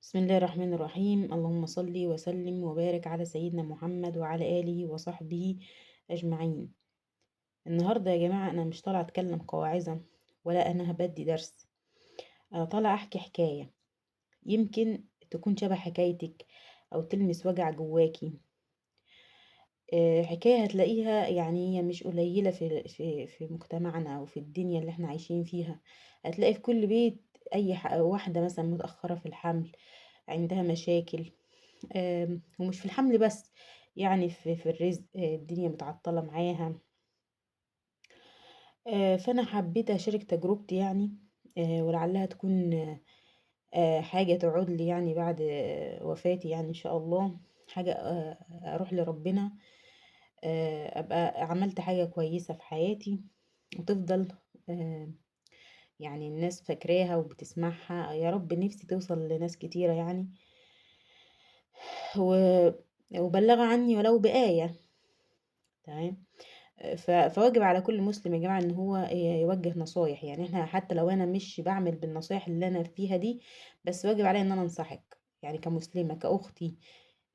بسم الله الرحمن الرحيم. اللهم صل وسلم وبارك على سيدنا محمد وعلى آله وصحبه أجمعين. النهاردة يا جماعة أنا مش طالعة أتكلم قواعظا ولا أنا هبدي درس. أنا طالعة أحكي حكاية يمكن تكون شبه حكايتك أو تلمس وجع جواكي. حكاية هتلاقيها يعني هي مش قليلة في مجتمعنا أو في الدنيا اللي احنا عايشين فيها. هتلاقي في كل بيت أي واحدة مثلا متأخرة في الحمل، عندها مشاكل. ومش في الحمل بس، يعني في الرزق، الدنيا متعطلة معاها. فأنا حبيت أشارك تجربتي يعني، ولعلها تكون حاجة تعود لي يعني بعد وفاتي، يعني إن شاء الله حاجة أروح لربنا، أبقى عملت حاجة كويسة في حياتي وتفضل آه، يعني الناس فاكراها وبتسمعها. يا رب نفسي توصل لناس كتيرة يعني، و- وبلغ عني ولو بآية. تمام. فواجب على كل مسلم يا جماعة ان هو يوجه نصايح. يعني احنا حتى لو انا مش بعمل بالنصايح اللي انا فيها دي، بس واجب عليا ان انا انصحك، يعني كمسلمة كأختي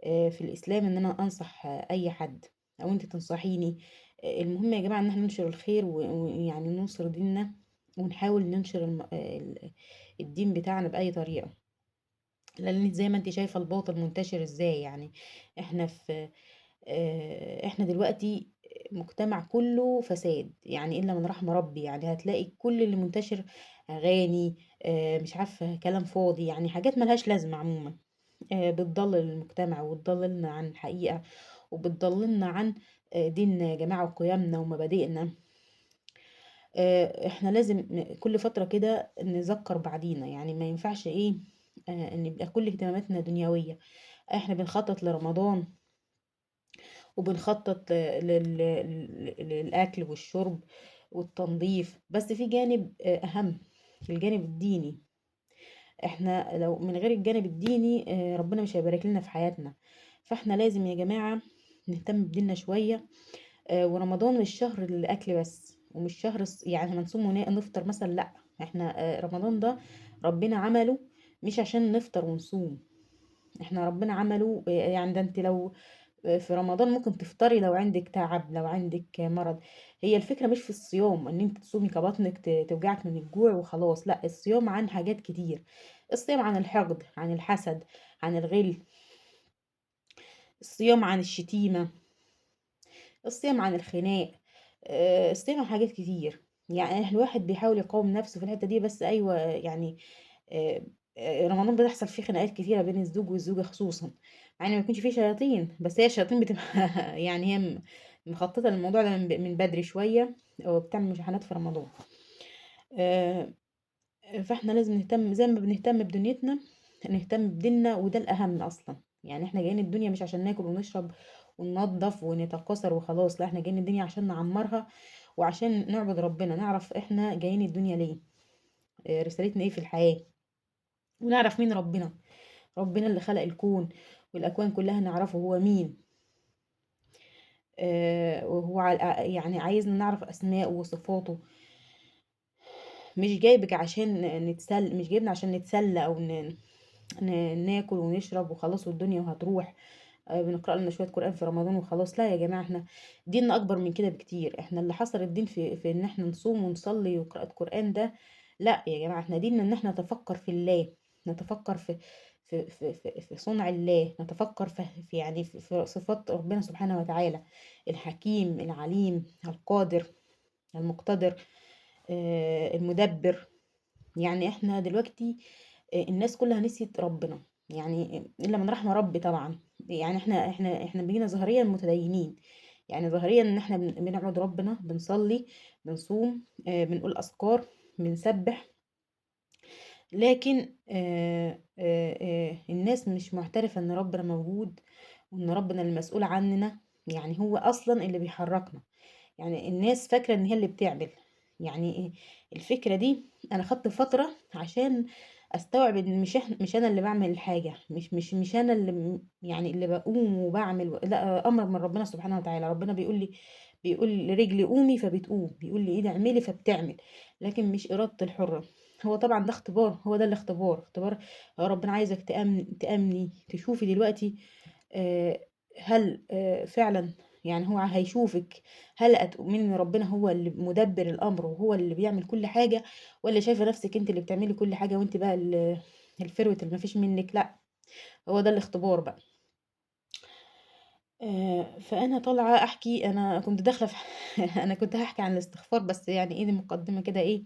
في الاسلام، ان انا انصح اي حد او انت تنصحيني. المهم يا جماعة ان احنا ننشر الخير ويعني ننصر ديننا، ونحاول ننشر الدين بتاعنا بأي طريقة. لان زي ما انت شايفة الباطل منتشر ازاي يعني. احنا في احنا دلوقتي مجتمع كله فساد، يعني الا من رحم ربي. يعني هتلاقي كل اللي منتشر اغاني، مش عارفه كلام فاضي، يعني حاجات ملهاش لازمه عموما. بتضلل المجتمع وتضللنا عن الحقيقه، وبتضللنا عن ديننا يا جماعه وقيمنا ومبادئنا. احنا لازم كل فتره كده نذكر بعضينا، يعني ما ينفعش ايه ان يبقى كل اهتماماتنا دنيويه. احنا بنخطط لرمضان وبنخطط للأكل والشرب والتنظيف، بس في جانب أهم، الجانب الديني. احنا لو من غير الجانب الديني ربنا مش هيبارك لنا في حياتنا. فاحنا لازم يا جماعة نهتم بديننا شوية. ورمضان مش شهر الأكل بس، ومش شهر يعني هنصوم ونفطر مثلا، لا. احنا رمضان ده ربنا عمله مش عشان نفطر ونصوم. احنا ربنا عمله يعني ده انت لو في رمضان ممكن تفطري لو عندك تعب، لو عندك مرض. هي الفكرة مش في الصيام ان انت تصومي كبطنك توجعك من الجوع وخلاص، لا. الصيام عن حاجات كتير. الصيام عن الحقد، عن الحسد، عن الغل. الصيام عن الشتيمة. الصيام عن الخناق. الصيام عن حاجات كتير. يعني الواحد بيحاول يقاوم نفسه في الحتة دي، بس ايوه يعني آه، رمضان بتحصل فيه خناقات كتيرة بين الزوج والزوجة خصوصا، مع ان ما يكونش فيه شياطين، بس هي الشياطين بتبقى يعني هي مخططة للموضوع ده من بدري شوية، وبتعمل مشاحنات في رمضان. آه، فاحنا لازم نهتم زي ما بنهتم بدنيتنا، نهتم بديننا، وده الأهم أصلا. يعني احنا جايين الدنيا مش عشان ناكل ونشرب وننظف ونتكاثر وخلاص، لا. احنا جايين الدنيا عشان نعمرها وعشان نعبد ربنا، نعرف احنا جايين الدنيا ليه، رسالتنا ايه في الحياة، ونعرف مين ربنا. ربنا اللي خلق الكون والأكوان كلها نعرفه هو مين. وهو يعني عايزنا نعرف أسماءه وصفاته. مش جايبك عشان نتسل مش جايبنا عشان نتسلى أو ناكل ونشرب وخلاص والدنيا وهتروح. بنقرأ لنا شوية قرآن في رمضان وخلاص، لا يا جماعة. احنا ديننا أكبر من كده بكتير. احنا اللي حصر الدين في إن احنا نصوم ونصلي وقراءة قرآن ده، لا يا جماعة. احنا ديننا إن احنا نتفكر في الله، نتفكر في صنع الله، نتفكر في صفات ربنا سبحانه وتعالى: الحكيم، العليم، القادر، المقتدر، المدبر. يعني احنا دلوقتي الناس كلها نسيت ربنا، يعني الا من رحم ربي طبعا. يعني احنا بقينا ظاهريا متدينين، يعني ظاهريا ان احنا بنعبد ربنا، بنصلي، بنصوم، بنقول اذكار، بنسبح. لكن الناس مش معترفة ان ربنا موجود، وان ربنا المسؤول عننا، يعني هو اصلا اللي بيحركنا. يعني الناس فاكرة ان هي اللي بتعمل. يعني الفكرة دي انا خدت فترة عشان استوعب ان مش انا اللي بعمل الحاجة، مش انا اللي يعني اللي بقوم وبعمل، لا. امر من ربنا سبحانه وتعالى. ربنا بيقول لرجلي قومي فبتقوم، بيقول لي ايدي اعملي فبتعمل، لكن مش ارادتي الحرة. هو طبعًا ده اختبار، هو ده الاختبار، اختبار. هو ربنا عايزك تأمني، تشوفي دلوقتي آآ هل فعلًا يعني هو هيشوفِك، هل هتؤمني إن ربنا هو اللي مدبِّر الأمر وهو اللي بيعمل كل حاجة، والّا شايفة نفسِك أنتِ اللي بتعملي كل حاجة وأنتِ بقى الفروة اللي ما فيش منِّك؟ لأ، هو ده الاختبار بقى. فأنا طالعة أحكي، أنا كنت داخلة في أنا كنت هاحكي عن الاستغفار، بس يعني إيه دي مقدمة كده إيه،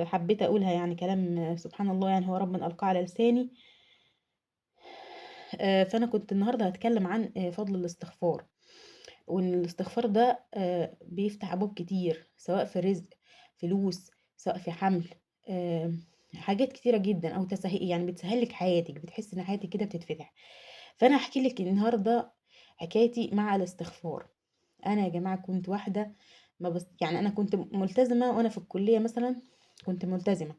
حبيت أقولها يعني كلام سبحان الله يعني هو ربنا ألقاه على لساني. فأنا كنت النهارده هاتكلم عن فضل الاستغفار، وإن الاستغفار ده بيفتح أبواب كتير، سواء في رزق، فلوس، سواء في حمل، حاجات كتيرة جدًا، أو يعني بتسهّل لِك حياتِك، بتحسّي إن حياتِك كده بتتفتح. فأنا هاحكي لِك النهارده حكايتي مع الاستغفار. أنا يا جماعة كنت واحدة ما يعني أنا كنت ملتزمة وأنا في الكلية مثلًا، كنت ملتزمة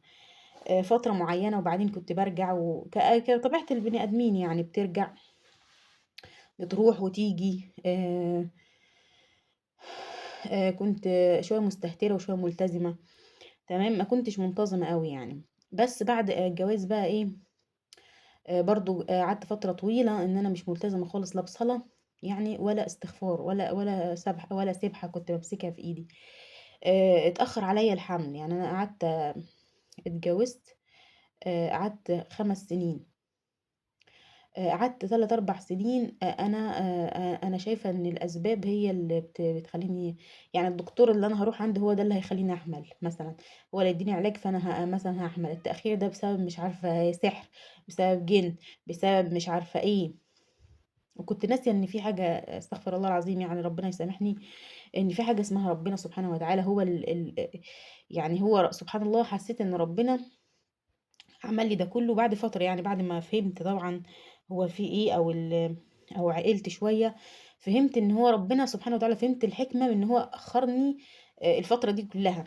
فترة معيّنة، وبعدين كنت بارجع كطبيعة البني آدمين يعني بترجع، بتروح وتيجي. كنت شوية مستهترة وشوية ملتزمة، تمام، ما كنتش منتظمة أوي يعني. بس بعد الجواز بقى إيه، برضه قعدت فترة طويلة إن أنا مش ملتزمة خالص، لا بصلاة يعني ولا استغفار ولا ولا سبحة كنت بامسكها في إيدي. اتأخر عليَّ الحمل، يعني أنا قعدت اتجوزت قعدت 5 سنين. قعدت 3، 4 سنين أنا شايفة إن الأسباب هي اللي بتخلّيني، يعني الدكتور اللي أنا هاروح عنده هو ده اللي هيخلّيني أحمل مثلًا، هو اللي هيدّيني علاج فأنا مثلًا هاحمل. التأخير ده بسبب مش عارفة سحر، بسبب جِن، بسبب مش عارفة إيه. وكنت ناسية إن في حاجة، أستغفر الله العظيم يعني ربنا يسامحني، إن في حاجة اسمها ربنا سبحانه وتعالى هو يعني هو سبحان الله. حسّيت إن ربنا عمل لي ده كله بعد فترة، يعني بعد ما فهمت طبعًا هو في إيه، أو عقلت شوية، فهمت إن هو ربنا سبحانه وتعالى، فهمت الحكمة من إن هو أخّرني الفترة دي كلّها.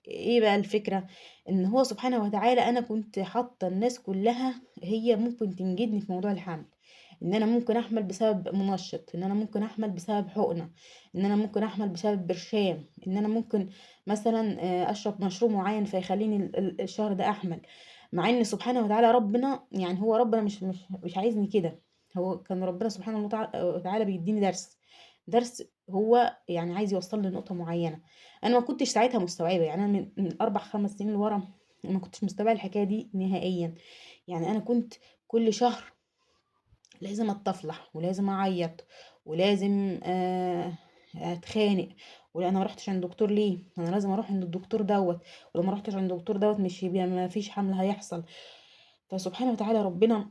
إيه بقى الفكرة؟ إن هو سبحانه وتعالى أنا كنت حاطة الناس كلّها هي ممكن تنجدني في موضوع الحمل، إن أنا ممكن أحمل بسبب منشط، إن أنا ممكن أحمل بسبب حقنة، إن أنا ممكن أحمل بسبب برشام، إن أنا ممكن مثلًا أشرب مشروب معيّن فيخلّيني الشهر ده أحمل. مع إن سبحانه وتعالى ربنا، يعني هو ربنا مش عايزني كده، هو كان ربنا سبحانه وتعالى بيدّيني درس هو يعني عايز يوصّلني لنقطة معيّنة. أنا ما كنتش ساعتها مستوعبة، يعني أنا من 4، 5 سنين لورا ما كنتش مستوعبة الحكاية دي نهائيًا. يعني أنا كنت كل شهر لازم أتطفلح، ولازم أعيّط، ولازم أتخانق، "أنا ما رُحتش عند الدكتور ليه؟ أنا لازم أروح عند الدكتور دوّة، ولو ما رُحتش عند الدكتور دوّة مش يبقى ما فيش حمل هيحصل." فسبحانه وتعالى ربنا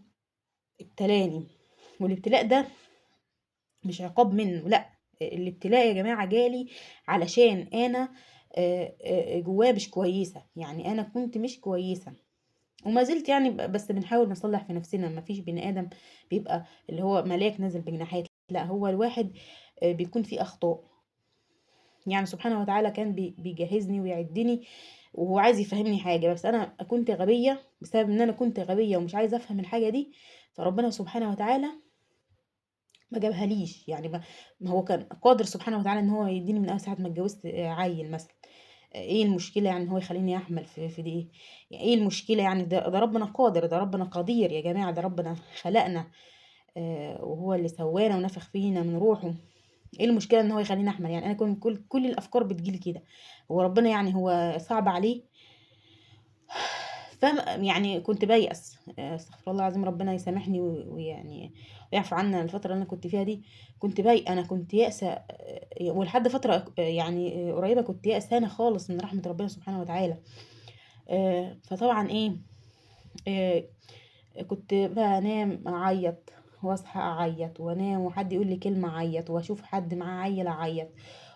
ابتلاني، والابتلاء ده مش عقاب منّه لأ، الابتلاء يا جماعة جالي علشان أنا جوايا مش كويسة، يعني أنا كنت مش كويسة، وما زلت يعني بس بنحاول نصلّح في نفسنا، ما فيش بني آدم بيبقى اللي هو ملاك نازل بجناحات، لأ هو الواحد بيكون فيه أخطاء. يعني سبحانه وتعالى كان بيجهّزني ويعدّني وهو عايز يفهّمني حاجة، بس أنا كنت غبية، بسبب إن أنا كنت غبية ومش عايزة أفهم الحاجة دي، فربنا سبحانه وتعالى ما جابهاليش. يعني ما هو كان قادر سبحانه وتعالى إن هو يدّيني من أول ساعة ما اتجوزت عيّل مثلًا. إيه المشكلة يعني إن هو يخلّيني أحمل في دقيقة؟ يعني إيه المشكلة يعني؟ ده ربنا قادر، ده ربنا قدير يا جماعة، ده ربنا خلقنا وهو اللي سوّانا ونفخ فينا من روحه. إيه المشكلة إن هو يخلّيني أحمل؟ يعني أنا كنت كل الأفكار بتيجي لي كده، هو ربنا يعني هو صعب عليه؟ يعني كنت بايأس، أستغفر الله العظيم ربنا يسامحني ويعني ويعفو عنا الفترة اللي أنا كنت فيها دي. أنا كنت يائسة ولحد فترة يعني قريبة كنت يأسانة خالص من رحمة ربنا سبحانه وتعالى. فطبعًا إيه، آآ كنت بقى أنام أعيّط، واصحى أعيّط، وأنام وحد يقول لي كلمة أعيّط، واشوف حد معاه عيّل أعيّط،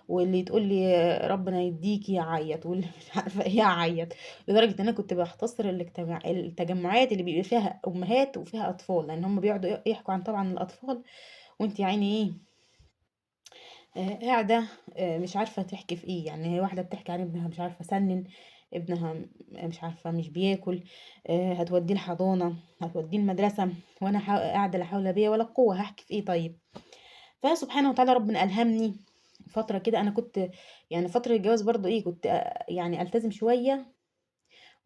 واللي تقول لي ربنا يديكِ أعيّط، واللي مش عارفة إيه أعيّط. لدرجة إن أنا كنت باختصر التجمعات اللي بيبقى فيها أمهات وفيها أطفال، لإن هُم بيقعدوا يحكوا عن طبعًا الأطفال، وأنتِ يا عيني إيه، قاعدة مش عارفة تحكي في إيه. يعني هي واحدة بتحكي عن ابنها مش عارفة سنِّن، ابنها مش عارفة مش بياكل، هتودّيه الحضانة، هتودّيه المدرسة، وأنا قاعدة لا حول بيّا ولا قوة، هاحكي في إيه طيب؟ فسبحانه وتعالى ربنا ألهمني فترة كده. أنا كنت يعني فترة الجواز برضه إيه، كنت يعني ألتزم شوية،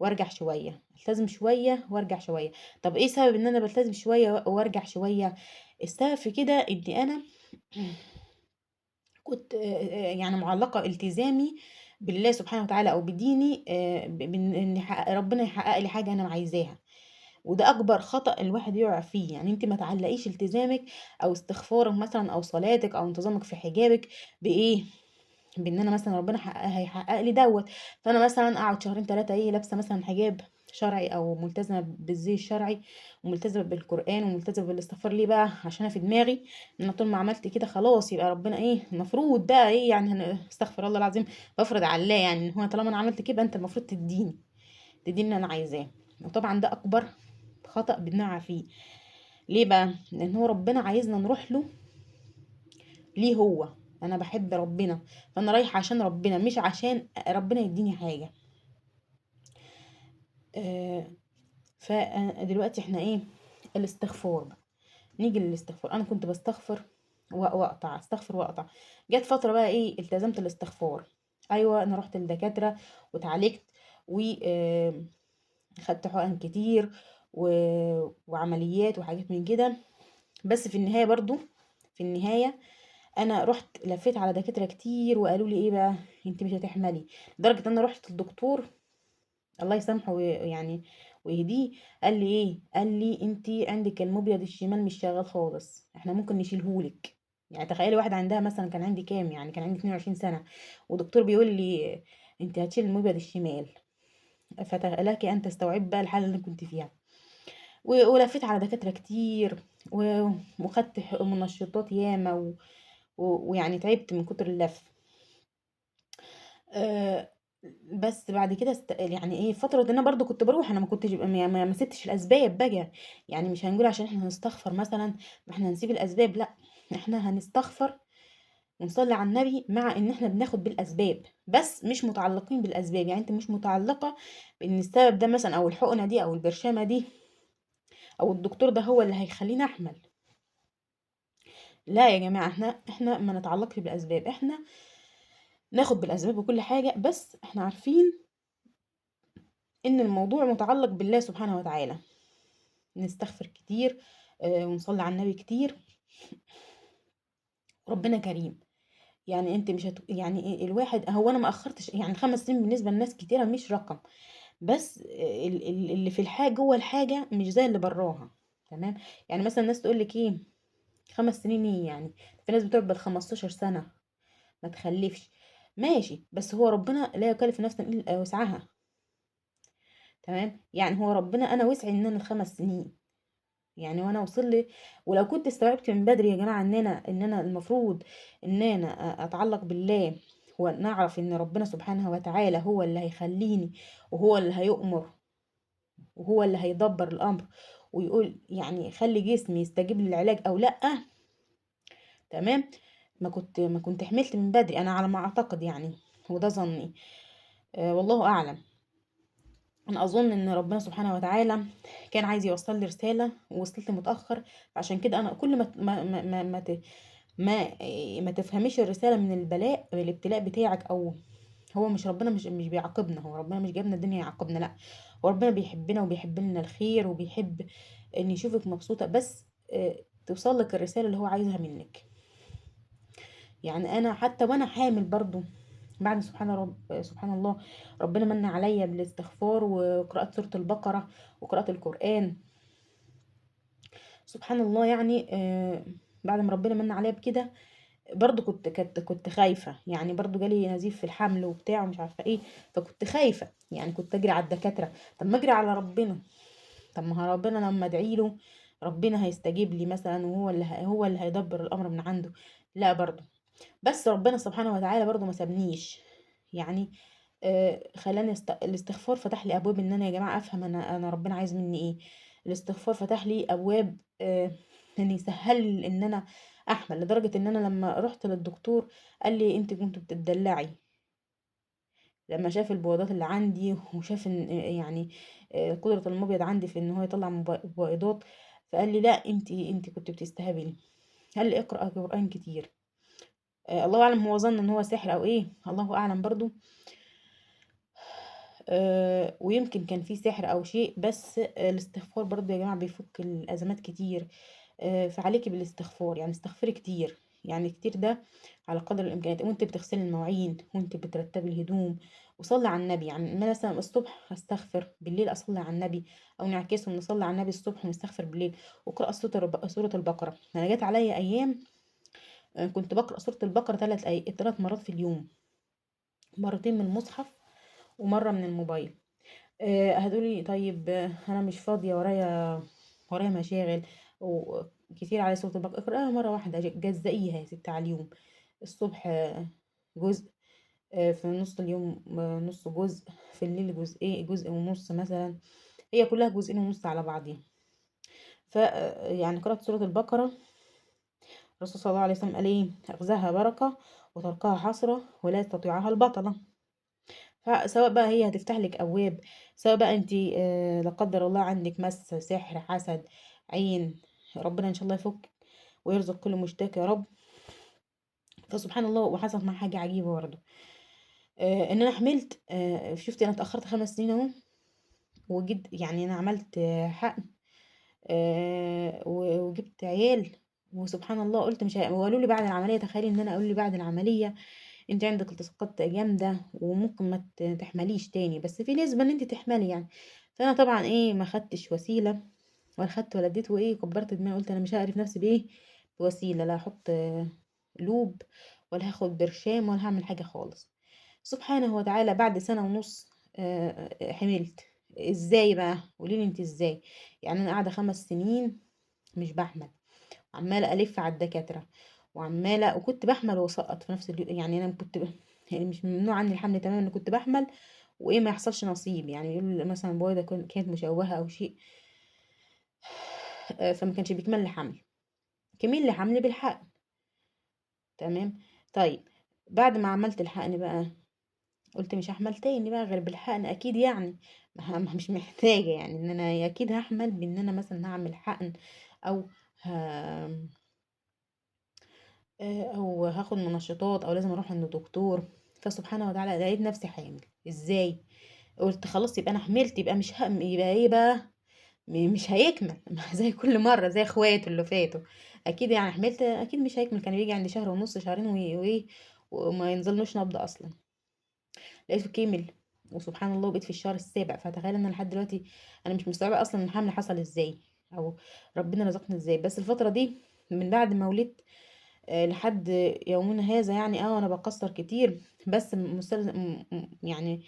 وارجع شويه، التزم شويه وارجع شويه. طب ايه سبب ان انا بلتزم شويه وارجع شويه؟ السبب في كده ان انا كنت يعني معلقه التزامي بالله سبحانه وتعالى او بديني، بان ربنا يحقق لي حاجه انا عايزاها. وده اكبر خطأ الواحد يقع فيه. يعني انت ما تعلقيش التزامك او استغفارك مثلا او صلاتك او انتظامك في حجابك بايه، بان انا مثلا ربنا هيحقق لي دوت. فانا مثلا اقعد شهرين ثلاثه ايه لابسه مثلا حجاب شرعي او ملتزمه بالزي الشرعي وملتزمه بالقران وملتزمه بالاستغفار، ليه بقى؟ عشان أنا في دماغي ان أنا طول ما عملت كده خلاص يبقى ربنا ايه المفروض بقى ايه، يعني استغفر الله العظيم، بفرض على الله يعني ان هو طالما انا عملت كده انت المفروض تديني اللي انا عايزاه. وطبعا ده اكبر خطأ بنقع فيه. ليه بقى؟ لان هو ربنا عايزنا نروح له. ليه؟ هو انا بحب ربنا، فانا رايحه عشان ربنا مش عشان ربنا يديني حاجه. آه فدلوقتي احنا ايه؟ الاستغفار بقى. نيجي للاستغفار. انا كنت بستغفر واقطع، استغفر واقطع. جت فتره بقى ايه التزمت الاستغفار. ايوه انا رحت للدكاتره واتعالجت وخدت حقن كتير وعمليات وحاجات من كده. بس في النهايه برضو، في النهايه انا رحت لفيت على دكاتره كتير وقالوا لي ايه بقى، انت مش هتحملي. لدرجه ان انا رحت للدكتور الله يسامحه يعني ويهديه. قال لي ايه؟ قال لي انت عندك المبيض الشمال مش شغال خالص، احنا ممكن نشيلهولك. يعني تخيلي واحده عندها مثلا كان عندي كام، يعني كان عندي 22 سنه ودكتور بيقول لي انت هتشيل المبيض الشمال. فلك ان تستوعب بقى الحاله اللي كنت فيها. ولفيت على دكاتره كتير وخدت منشطات ياما ويعني تعبت من كتر اللف. آه، بس بعد كده يعني ايه فترة ان انا برضو كنت بروح، انا ما كنتش ما سبتش الاسباب بقى. يعني مش هنقول عشان احنا هنستغفر مثلا ما احنا هنسيب الاسباب، لا، احنا هنستغفر ونصلي على النبي مع ان احنا بناخد بالاسباب بس مش متعلقين بالاسباب. يعني انت مش متعلقة بان السبب ده مثلا او الحقنة دي او البرشامة دي او الدكتور ده هو اللي هيخليني احمل. لا يا جماعة، احنا ما نتعلقش بالاسباب، احنا ناخد بالاسباب وكل حاجة، بس احنا عارفين ان الموضوع متعلق بالله سبحانه وتعالى. نستغفر كتير ونصلي على النبي كتير. ربنا كريم. يعني انت مش يعني الواحد هو انا ما اخرتش، يعني 5 سنين بالنسبه لناس كتيره مش رقم، بس اللي في الحاجه جوه الحاجه مش زي اللي براها. تمام. يعني مثلا الناس تقول لك ايه 5 سنين ايه يعني؟ في ناس بتقعد بال15 سنه ما تخلفش. ماشي، بس هو ربنا لا يكلف نفسا الا وسعها. تمام. يعني هو ربنا انا وسعي ان انا ال5 سنين يعني وانا وصل لي. ولو كنت استوعبت من بدري يا جماعه ان انا المفروض ان انا اتعلق بالله ونعرف ان ربنا سبحانه وتعالى هو اللي هيخليني وهو اللي هيؤمر وهو اللي هيدبر الامر ويقول يعني خلي جسمي يستجيب للعلاج او لا. تمام. ما كنت حملت من بدري انا على ما اعتقد يعني، وده ظني. والله اعلم. انا اظن ان ربنا سبحانه وتعالى كان عايز يوصل لي رساله ووصلت لي متاخر. عشان كده انا كل ما ما تفهميش الرساله من الابتلاء بتاعك، او هو مش ربنا مش بيعاقبنا، هو ربنا مش جايبنا الدنيا يعاقبنا، لا. هو ربنا بيحبنا وبيحب لنا الخير وبيحب ان يشوفك مبسوطه، بس توصل لك الرساله اللي هو عايزها منك. يعني انا حتى وانا حامل برضو بعد سبحان الله ربنا من عليا بالاستغفار وقراءة سورة البقرة وقراءة القرآن. سبحان الله يعني بعد ما ربنا من عليا بكده برضو كنت خايفة. يعني برضو جالي نزيف في الحمل وبتاع ومش عارفة ايه، فكنت خايفة. يعني كنت اجري على الدكاترة، طب ما اجري على ربنا. طب ما هو ربنا لما ادعي له ربنا هيستجيب لي مثلا، وهو هو اللي هيدبر الامر من عنده. لا برضو. بس ربنا سبحانه وتعالى برضو ما سابنيش. يعني خلاني الاستغفار فتح لي ابواب ان انا يا جماعه افهم انا ربنا عايز مني ايه. الاستغفار فتح لي ابواب ان يسهل لي ان انا احمل. لدرجه ان انا لما رحت للدكتور قال لي انت كنت بتدلعي. لما شاف البويضات اللي عندي وشاف ان يعني قدره المبيض عندي في ان هو يطلع بويضات، فقال لي لا انت كنت بتستهبلي. قال لي اقرا قران كتير. الله اعلم هو ظن ان هو سحر او ايه، الله اعلم برضو. ويمكن كان في سحر أو شيء، بس الاستغفار برضه يا جماعة بيفك الأزمات كتير. فعليكِ بالاستغفار، يعني استغفري كتير، يعني كتير ده على قدر الإمكانيات، وأنتِ بتغسلي المواعين، وأنتِ بترتبي الهدوم، وصلّي على النبي، يعني مثلًا الصبح أستغفر، بالليل أصلّي على النبي، أو نعكسهم نصلّي على النبي الصبح ونستغفر بالليل، واقرأي سورة البقرة. أنا جات عليَّ أيام كنت باقرأ سورة البقرة 3 مرات في اليوم، مرتين من المصحف ومرة من الموبايل. هتقولي طيب أنا مش فاضية، ورايا مشاغل وكتير على سورة البقرة. اقرأيها مرة واحدة، جزئيها يا ستي على اليوم. الصبح جزء، في نص اليوم نص جزء، في الليل جزء ونص مثلا. هي كلها جزئين ونص على بعضيها. ف يعني قراءة سورة البقرة، الرسول صلى الله عليه وسلم قال ايه: أخذها بركة وتركها حسرة ولا تستطيعها البطلة. فسواء بقى هي هتفتح لك أبواب، سواء بقى انت لا قدر الله عندك مس سحر حسد عين، ربنا ان شاء الله يفك ويرزق كل مشتاق يا رب. فسبحان الله، وحصلت معايا حاجة عجيبة برضه. ان انا حملت، شفتي انا اتأخرت 5 سنين اهو، وجد يعني انا عملت حقن، وجبت عيال. وسبحان الله قلت مش وقالوا لي بعد العملية، تخيلي ان انا قالوا لي بعد العملية: انت عندك التصاقات جامدة وممكن ما تحمليش تاني، بس في نسبة ان انت تحملي يعني. فانا طبعا ايه، ما خدتش وسيلة، ولا خدت ولا اديت، وايه كبرت دماغي، قلت انا مش هعرف نفسي بايه، بوسيلة، لا هحط لوب، ولا هاخد برشام، ولا هعمل حاجة خالص. سبحانه وتعالى بعد سنة ونص حملت. ازاي بقى؟ قوليلي انت ازاي. يعني انا قاعدة 5 سنين مش بحمل، عمالة ألف على الدكاترة، وكنت بحمل وأسقط في نفس اليوم. يعني أنا كنت يعني مش ممنوع عني الحمل تماما، أنا كنت بحمل وإيه ما يحصلش نصيب، يعني يقول مثلا بويضة كانت مشوهة أو شيء، فما كانش بيكمل لي حمل، كمل لي حمل بالحقن. تمام. طيب، بعد ما عملت الحقن بقى، قلت مش هحمل تاني بقى غير بالحقن أكيد يعني، مش محتاجة يعني إن أنا أكيد هحمل بإن أنا مثلا هعمل حقن، أو ه... او هاخد منشطات، او لازم اروح عند دكتور. فسبحانه وتعالى لقيت نفسي حامل. ازاي؟ قلت خلاص يبقى انا حملت، يبقى مش يبقى ايه بقى، مش هيكمل زي كل مره زي اخواته اللي فاتوا. اكيد يعني حملت اكيد مش هيكمل، كان بيجي عندي شهر ونص شهرين وايه، وما ينزلنوش نبض اصلا. لقيته كمل، وسبحان الله بقيت في الشهر السابع. فتخيل ان أنا لحد دلوقتي انا مش مستوعبه اصلا الحمل حصل ازاي، او ربنا رزقني ازاي. بس الفتره دي من بعد ما ولدت لحد يومنا هذا، يعني انا بقصر كتير، بس يعني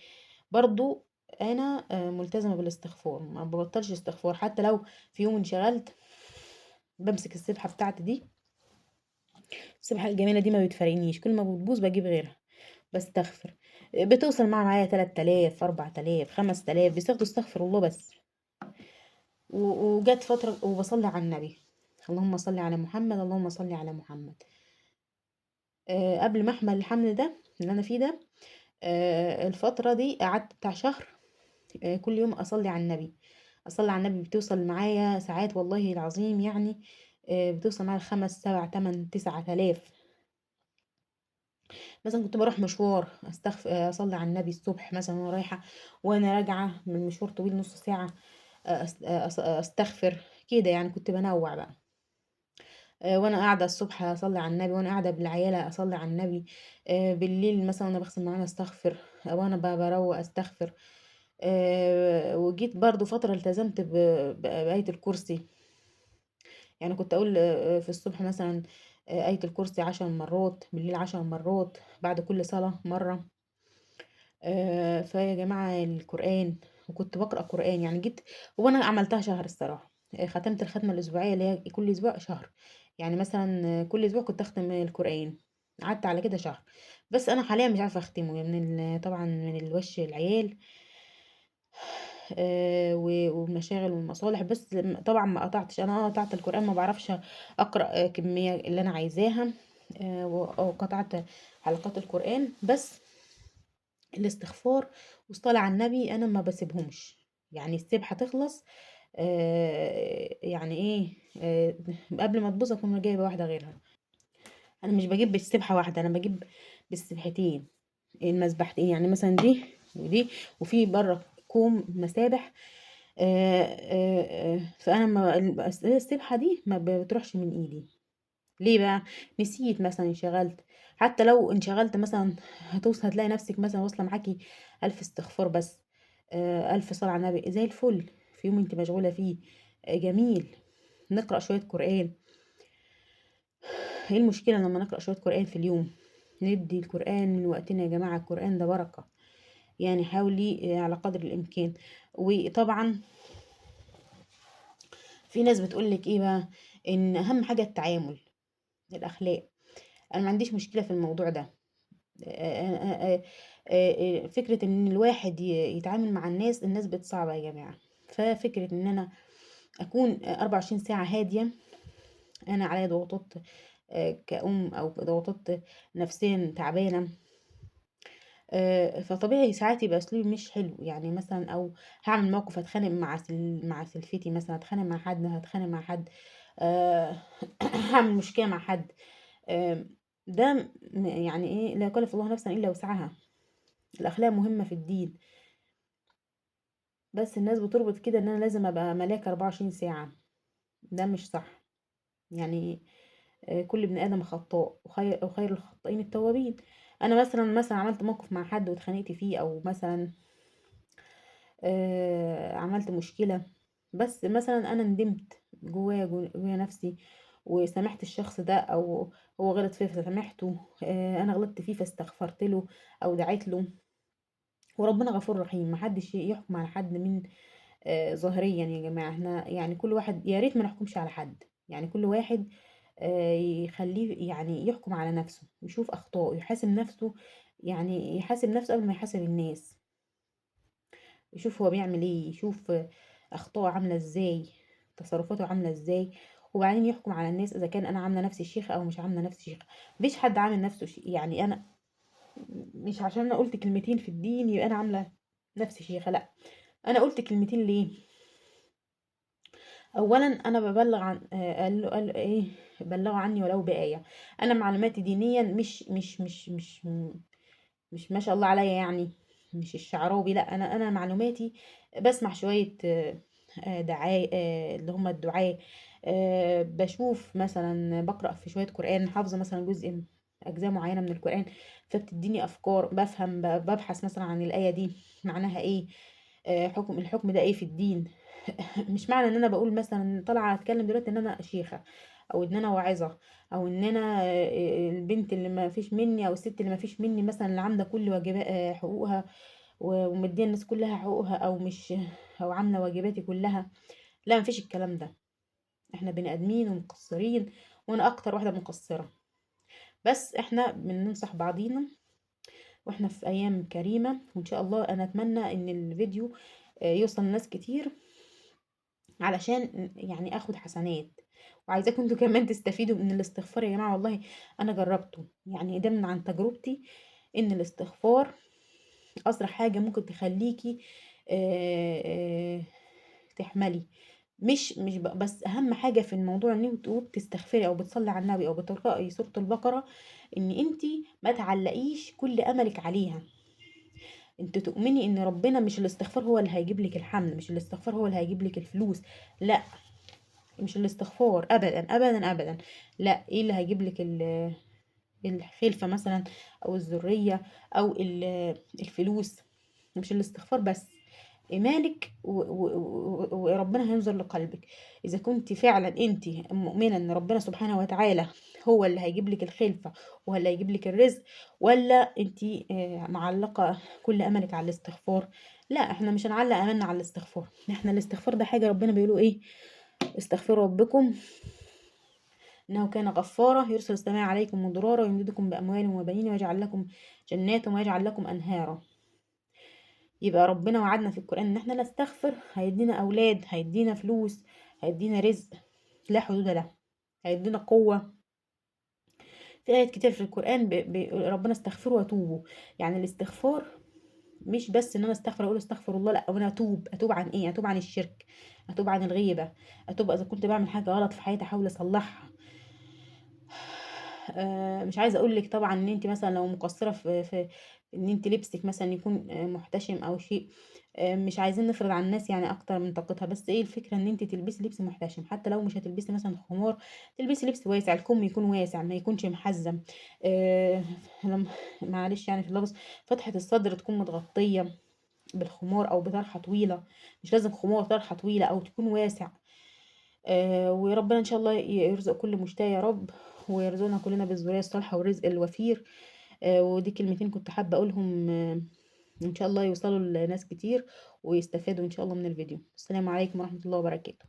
برضو انا ملتزمة بالاستغفار، ما ببطلش استغفار. حتى لو في يوم انشغلت بمسك السبحة بتاعتي دي، السبحة الجميلة دي ما بتفارقنيش، كل ما بتبوظ بجيب غيرها بستغفر. بتوصل معايا 3000 4000 5000 بيستغفر، استغفر الله بس. وجت فترة وبصلي على النبي: اللهم صل على محمد، اللهم صل على محمد. قبل ما احمل الحمل ده اللي انا فيه ده، الفترة دي قعدت بتاع شهر كل يوم أصلي على النبي، أصلي على النبي. بتوصل معايا ساعات والله العظيم يعني، بتوصل معايا 5 7 8 9 آلاف. مثلا كنت بروح مشوار أصلي على النبي الصبح مثلا وأنا رايحة، وأنا راجعة من مشوار طويل نص ساعة أستغفر كده. يعني كنت بنوع بقى، وانا قاعده الصبح اصلي على النبي، وانا قاعده بالعياله اصلي على النبي، بالليل مثلا وانا بغسل معانا استغفر، وانا بروق استغفر. وجيت برضو فتره التزمت بآية الكرسي. يعني كنت اقول في الصبح مثلا آية الكرسي 10 مرات، بالليل 10 مرات، بعد كل صلاه مره. فيا جماعه القرآن، وكنت بقرأ قرآن. يعني جيت، وانا عملتها شهر الصراحه، ختمت الختمه الاسبوعيه اللي هي كل اسبوع شهر. يعني مثلا كل اسبوع كنت اختم القرآن، قعدت على كده شهر. بس انا حاليا مش عارفه اختمه، يعني طبعا من الوش العيال والمشاغل والمصالح. بس طبعا ما قطعتش، انا قطعت القرآن، ما بعرفش اقرأ كميه اللي انا عايزاها. وقطعت حلقات القرآن. بس الاستغفار والصلاة على النبي انا ما بسيبهمش، يعني السبحة تخلص يعني ايه، قبل ما تبوظ اكون جايبه واحده غيرها. انا مش بجيب بالسبحه واحده، انا بجيب بالسبحتين، المسبحتين. يعني مثلا دي وفي بره كوم مسابح. فانا ما السبحه دي ما بتروحش من ايدي. ليه بقى؟ نسيت مثلا، انشغلت. حتى لو انشغلت مثلا هتوصل هتلاقي نفسك مثلا واصله معاكي 1000 استغفار بس، 1000 صلاة على النبي زي الفل في يوم انت مشغولة فيه. جميل. نقرأ شوية قرآن. ايه المشكلة لما نقرأ شوية قرآن في اليوم؟ ندي القرآن من وقتنا يا جماعة، القرآن ده بركة. يعني حاولي على قدر الإمكان. وطبعا في ناس بتقولك ايه بقى، ان اهم حاجة التعامل، الأخلاق. انا ما عنديش مشكلة في الموضوع ده. فكرة ان الواحد يتعامل مع الناس بتصعب يا جماعة. ففكرة ان انا اكون 24 ساعة هادية، انا عليا ضغوطات كأم، او ضغوطات نفسيا تعبانة. فطبيعي ساعات يبقى اسلوبي مش حلو، يعني مثلا او هعمل موقف هتخانق مع سلفتي مثلا، هتخانق مع حد، آه، هعمل مشكلة مع حد. آه، ده يعني ايه، لا يكلف الله نفسا الا وسعها. الاخلاق مهمة في الدين. بس الناس بتربط كده ان انا لازم ابقى ملاك 24 ساعة. ده مش صح. يعني كل ابن ادم خطاء، وخير الخطائين التوابين. انا مثلا عملت موقف مع حد واتخانقت فيه، او مثلا عملت مشكلة، بس مثلا انا ندمت جوايا نفسي، وسامحت الشخص ده، او هو غلط فيه فسامحته، انا غلطت فيه فاستغفرت له او دعيت له. وربنا غفور رحيم. محدش يحكم على حد من ظاهريا يا جماعة. احنا يعني كل واحد، يا ريت ما نحكمش على حد. يعني كل واحد يخليه يعني يحكم على نفسه، يشوف أخطائه، يحاسب نفسه. يعني يحاسب نفسه قبل ما يحاسب الناس. يشوف هو بيعمل ايه، يشوف أخطائه عاملة ازاي، تصرفاته عاملة ازاي، وبعدين يحكم على الناس إذا كان أنا عاملة نفسي شيخة أو مش عاملة نفسي شيخة. مفيش حد عامل نفسه يعني أنا مش عشان أنا قلت كلمتين في الدين يبقى أنا عاملة نفسي شيخة، لأ. أنا قلت كلمتين ليه؟ اولا انا ببلغ عن قال ايه، بلغوا عني ولو بآية. انا معلوماتي دينيا مش ما شاء الله عليا يعني، مش الشعراوي. لا، انا معلوماتي بسمع شوية دعاء، اللي هم الدعاء. بشوف مثلا، بقرأ في شوية قرآن، حافظة مثلا أجزاء معينة من القرآن، فبتديني أفكار، بفهم، ببحث مثلا عن الآية دي معناها إيه، الحكم ده إيه في الدين. مش معنى ان انا بقول مثلا طالعه اتكلم دلوقتي ان انا شيخه، او ان انا واعظه، او ان انا البنت اللي ما فيش مني، او الست اللي ما فيش مني مثلا، اللي عامله كل واجبات حقوقها، ومديه الناس كلها حقوقها، او مش، او عامله واجباتي كلها. لا، ما فيش الكلام ده. احنا بني ادمين ومقصرين، وانا اكتر واحده مقصره. بس احنا بننصح بعضينا، واحنا في ايام كريمه، وان شاء الله انا اتمنى ان الفيديو يوصل لناس كتير، علشان يعني اخد حسنات. وعايزاكم انتوا كمان تستفيدوا من الاستغفار يا جماعة. والله انا جربته، يعني ده من عن تجربتي، ان الاستغفار اسرع حاجة ممكن تخليكي تحملي. بس اهم حاجة في الموضوع ان انتوا بتستغفري او بتصلي على النبي او بتقرأي سورة البقرة، ان انتي ما تعلقيش كل املك عليها. انت تؤمني ان ربنا مش الاستغفار هو اللي هيجيب لك الحمل، مش الاستغفار هو اللي هيجيب لك الفلوس، لا. مش الاستغفار ابدا ابدا ابدا. لا، ايه اللي هيجيب لك الخلفة مثلا، او الذرية، او الفلوس؟ مش الاستغفار بس، ايمانك وربنا هينظر لقلبك. اذا كنت فعلا انت مؤمنة ان ربنا سبحانه وتعالى هو اللي هيجيب لك الخلفة، وهو اللي هيجيب لك الرزق، ولا انت معلقة كل املك على الاستغفار. لا، احنا مش هنعلق املنا على الاستغفار. احنا الاستغفار ده حاجة ربنا بيقولوا ايه، استغفروا ربكم إنه كان غفارا يرسل السماء عليكم مدرارا ويمددكم بأموال وبنين ويجعل لكم جنات ويجعل لكم أنهارا. يبقى ربنا وعدنا في القرآن إن احنا نستغفر، هيدينا أولاد، هيدينا فلوس، هيدينا رزق لا حدود له، هيدينا قوة. في آيات كتير في القرآن ربنا استغفروا وتوبوا. يعني الاستغفار مش بس ان انا استغفر اقول استغفر الله، لا، وانا اتوب عن ايه؟ اتوب عن الشرك، اتوب عن الغيبة، اتوب اذا كنت بعمل حاجة غلط في حياتي احاول اصلحها. مش عايزه اقول لك طبعا ان انت مثلا لو مقصره في إن أنتِ لبسِك مثلًا يكون محتشم أو شيء. مش عايزين نفرض على الناس يعني أكتر من طاقتها، بس إيه الفكرة إن أنتِ تلبسي لبس محتشم، حتى لو مش هتلبسي مثلًا خمار، تلبسي لبس واسع، الكم يكون واسع ما يكونش محزّم. آآ لم معلش يعني في اللفظ، فتحة الصدر تكون متغطية بالخمار أو بطرحة طويلة، مش لازم خمار، طرحة طويلة أو تكون واسع. وربنا إن شاء الله يرزق كل مشتاق يا رب، ويرزقنا كلنا بالذرية الصالحة والرزق الوفير. ودي كلمتين كنت حابة أقولهم، إن شاء الله يوصلوا لناس كتير ويستفادوا إن شاء الله من الفيديو. السلام عليكم ورحمة الله وبركاته.